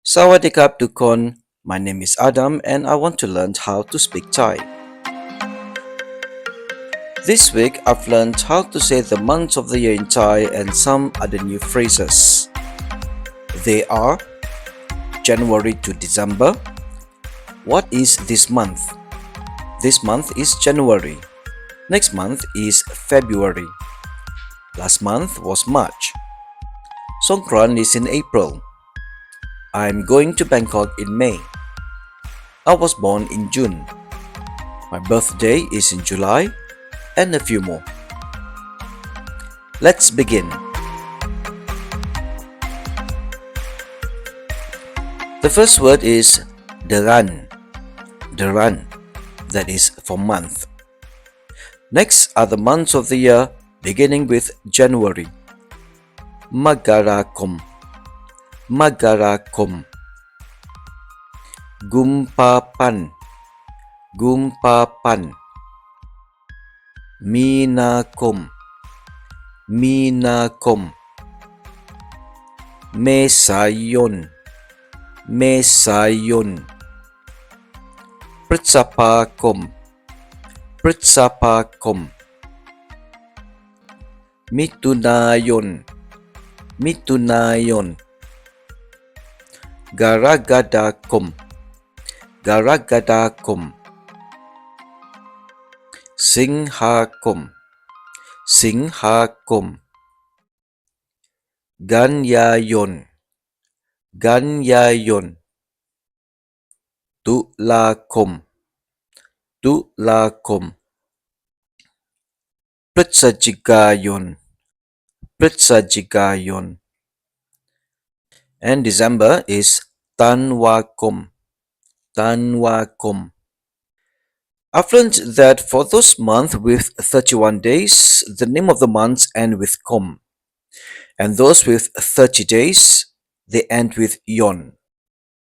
Sawadee krap tukon. My name is Adam and I want to learn how to speak Thai. This week I've learned how to say the months of the year in Thai and some other new phrases. They are January to December. What is this month? This month is January. Next month is February. Last month was March. Songkran is in April. I'm going to Bangkok in May. I was born in June. My birthday is in July, and a few more. Let's begin. The first word is Deran. Deran, that is for month. Next are the months of the year beginning with January. Magarakom, Magarakom. Gumpapan, Gumpapan. Minakom, Minakom. Mesayon, Mesayon. Pritsapakom, Pritsapakom. Mitunayon, Mitunayon. Garagadakom, Garagadakom. Singhakom, Singhakom. Ganyayon, Ganyayon. Tulakom, Tulakom. Pritsajikayon, Pritsajikayon. And December is Tanwakom, Tanwakom. I've learned that for those months with 31 days, the name of the months end with kom, and those with 30 days, they end with yon.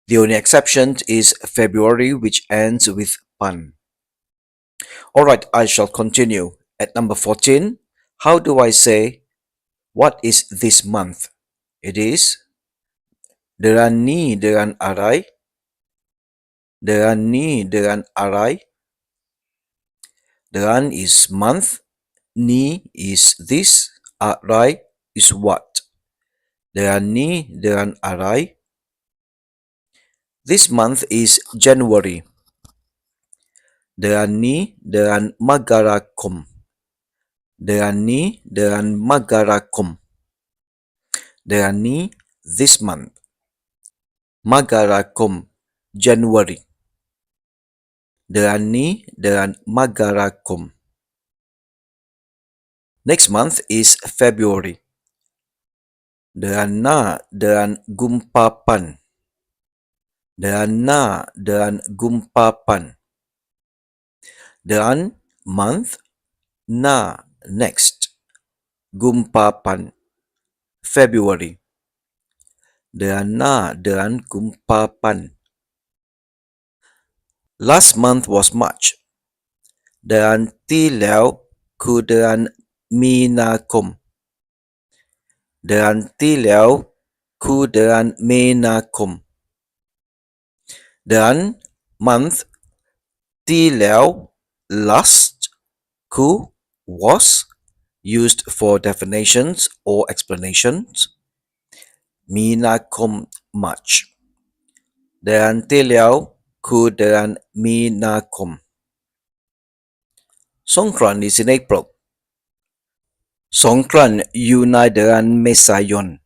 The only exception is February, which ends with pan. Alright, I shall continue. At number 14, how do I say, what is this month? It is Deran ni deran arai, Deran ni deran arai. Deran is month, ni is this, arai is what. Deran ni deran arai. This month is January. Deran ni deran magarakom, Deran ni deran magarakom. Deran ni this month. Magarakom, January. Deran ni deran magarakom. Next month is February. Deran na deran gumpapan, Deran na deran gumpapan. Deran month, na next, gumpapan February. Deran na deran gumpapan. Last month was March. Deran tilaw ku deran minakom, Deran tilaw ku deran minakom. Deran month, tilaw last, ku was used for definitions or explanations. Minakom March. Deran tilaw ku deran minakom. Songkran is in April. Songkran yunai deran mesayon.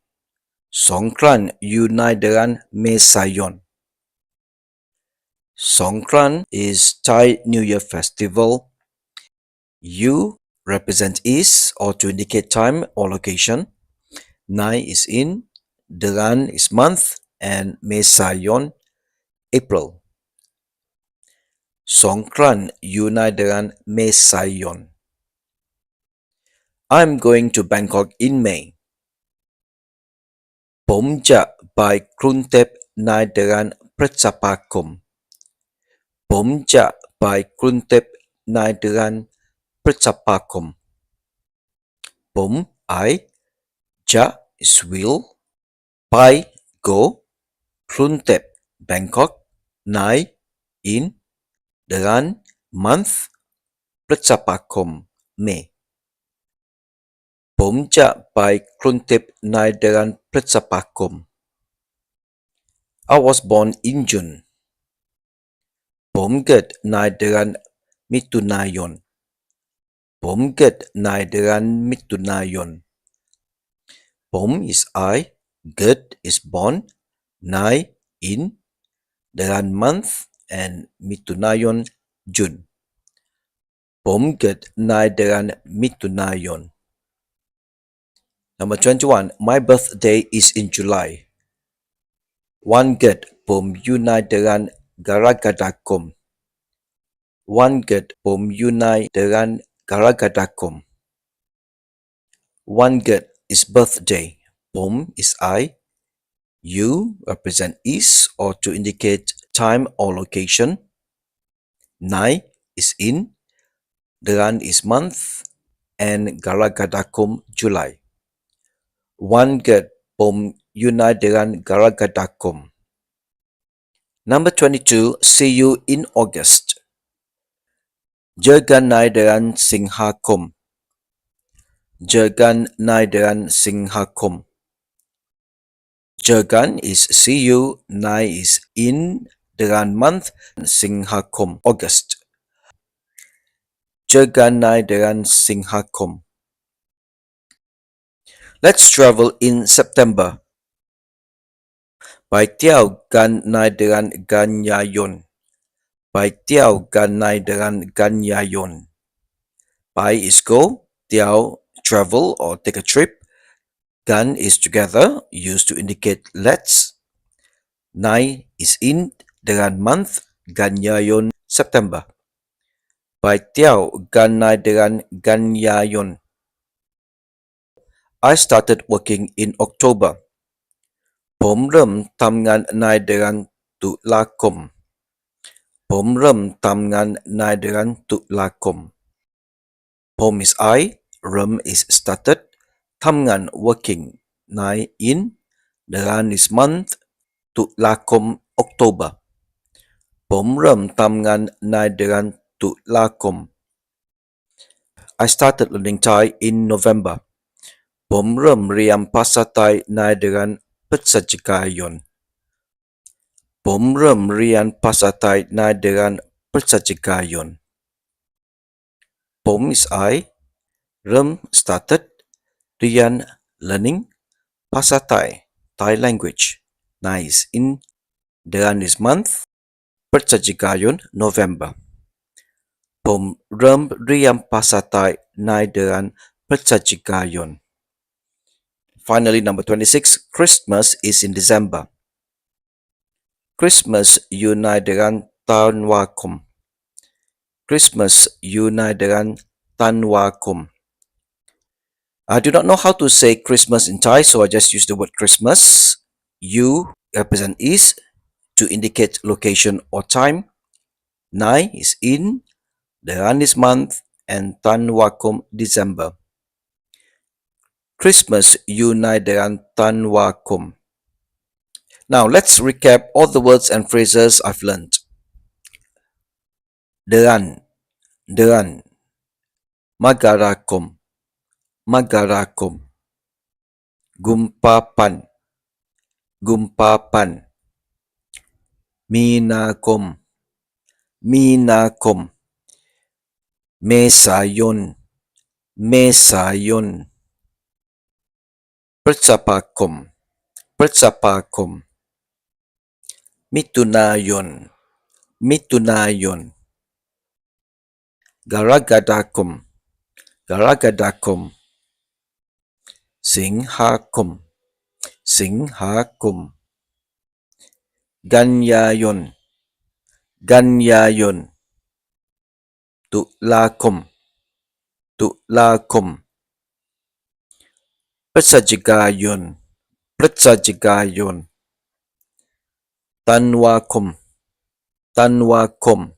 Songkran yunai deran mesayon. Songkran is Thai New Year festival. U represent is or to indicate time or location. Nai is in, Deran is month, and Mesayon, April. Songkran yunai deran Mesayon. I'm going to Bangkok in May. ผมจะไปกรุงเทพในเดือนพฤษภาคม ผมจะไปกรุงเทพในเดือนพฤษภาคม ผม I, จะ is will, ไป go, ก Kruntep Bangkok 9 in เดือน month พฤษภาคม May ผมจะไปกรุงเทพในเดือนพฤษภาคม I was born in June ผมเกิดในเดือนมิถุนายน ผมเกิดในเดือนมิถุนายน ผม is I เกิด is born ใน in เดือน month and มิถุนายน June ผมเกิดในเดือนมิถุนายน Number 21 My birthday is in July วันเกิดผมอยู่ในเดือนกรกฎาคม วันเกิดผมอยู่ในเดือนกรกฎาคม วันเกิด is birthday ผม is I You represent is or to indicate time or location 9 is in ดือน is month and Garagadakum July วันเกิดผมอยู่ในเดือนกรกฎาคม Number 22 See you in August เจอกันในเดือนสิงหาคม เจอกันในเดือนสิงหาคม เจอกัน is see you ใน is in เดือน month สิงหาคม August เจอกันในเดือนสิงหาคม Let's travel in September ไปเที่ยวกันในเดือนกันยายน ไปเที่ยวกันในเดือนกันยายน ไป is go เที่ยว travel or take a trip กัน is together used to indicate let's ใน is in เดือน month กันยายน September ไปเที่ยวกันในเดือนกันยายน I started working in October ผมเริ่มทำงานในเดือนตุลาคม ผมเริ่มทำงานในเดือนตุลาคม ผม is I เริ่ม is started ทำงาน working ใน in เดือน is month ตุลาคม October ผมเริ่มทำงานในเดือนตุลาคม I started learning Thai in November ผมเริ่มเรียนภาษาไทยในเดือนพฤศจิกายน ผมเริ่มเรียนภาษาไทยในเดือนพฤศจิกายน ผม is I เริ่ม started เรียน learning ภาษาไทย Thai language ใน is in เดือน is month พฤศจิกายน November ผมเริ่มเรียนภาษาไทยในเดือนพฤศจิกายน Finally, number 26, Christmas is in December. Christmas อยู่ในเดือนธันวาคม Christmas อยู่ในเดือนธันวาคม I do not know how to say Christmas in Thai, so I just use the word Christmas. You represent is to indicate location or time. Nai is in, ดือน is month, and Tanwakom December. Christmas อยู่ในเดือนธันวาคม Now let's recap all the words and phrases I've learned. เดือน เดือน Magarakom, Magarakom. Gumpapan, Gumpapan. Minakom, Minakom. Mesayon, Mesayon. Pritsapakom, Pritsapakom. Mitunayon, Mitunayon. Garagadakom, Garagadakom. Singhakom, Singhakom. Ganyayon, Ganyayon. Tulakom, Tulakom. Pritsajigayon, Pritsajigayon. Tanwakom, Tanwakom.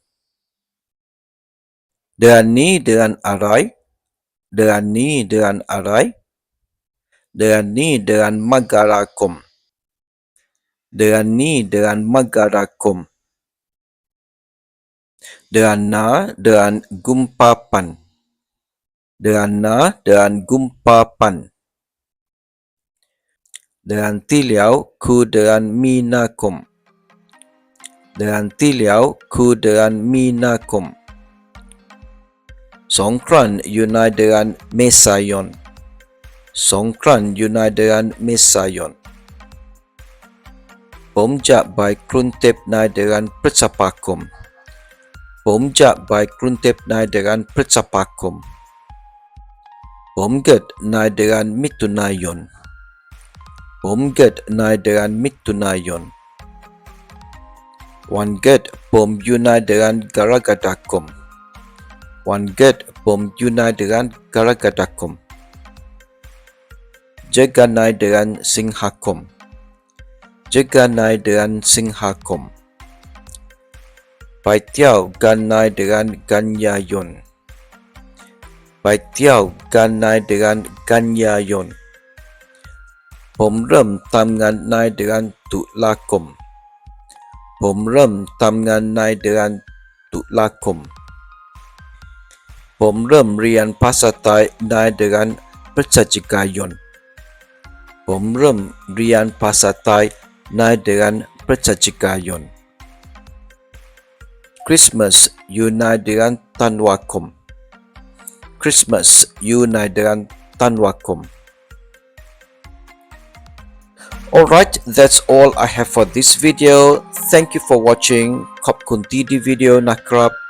เดือนนี้เดือนอะไร เดือนนี้เดือนอะไร เดือนนี้เดือนมกราคม ดือนนี้เดือนมกราคมเดือนหน้าเดือนกุมภาพันธ์เดือนหน้าเดือนกุมภาพันธ์เดือนที่แล้วคือเดือนมีนาคมเดือนที่แล้วคือเดือนมีนาคมสงกรานต์อยู่ในเดือนเมษายนสงกรานต์อยู่ในเดือนเมษายนผมจะไปกรุงเทพในเดือนพฤษภาคมผมจะไปกรุงเทพในเดือนพฤษภาคมผมเกิดในเดือนมิถุนายนผมเกิดในเดือนมิถุนายนวันเกิดผมอยู่ในเดือนกรกฎาคมวันเกิดผมอยู่ในเดือนกรกฎาคมเจอกันในเดือนสิงหาคมเจอกันในเดือนสิงหาคมไปเที่ยวกันในเดือนกันยายนไปเที่ยวกันในเดือนกันยายนผมเริ่มทำงานในเดือนตุลาคมผมเริ่มทำงานในเดือนตุลาคมผมเริ่มเรียนภาษาไทยในเดือนพฤศจิกายนผมเริ่มเรียนภาษาไทยในเดือนพฤศจิกายนคริสต์มาสอยู่ในเดือนธันวาคมคริสต์มาสอยู่ในเดือนธันวาคม Alright, that's all I have for this video. Thank you for watching. ขอบคุณที่ดูวิดีโอนะครับ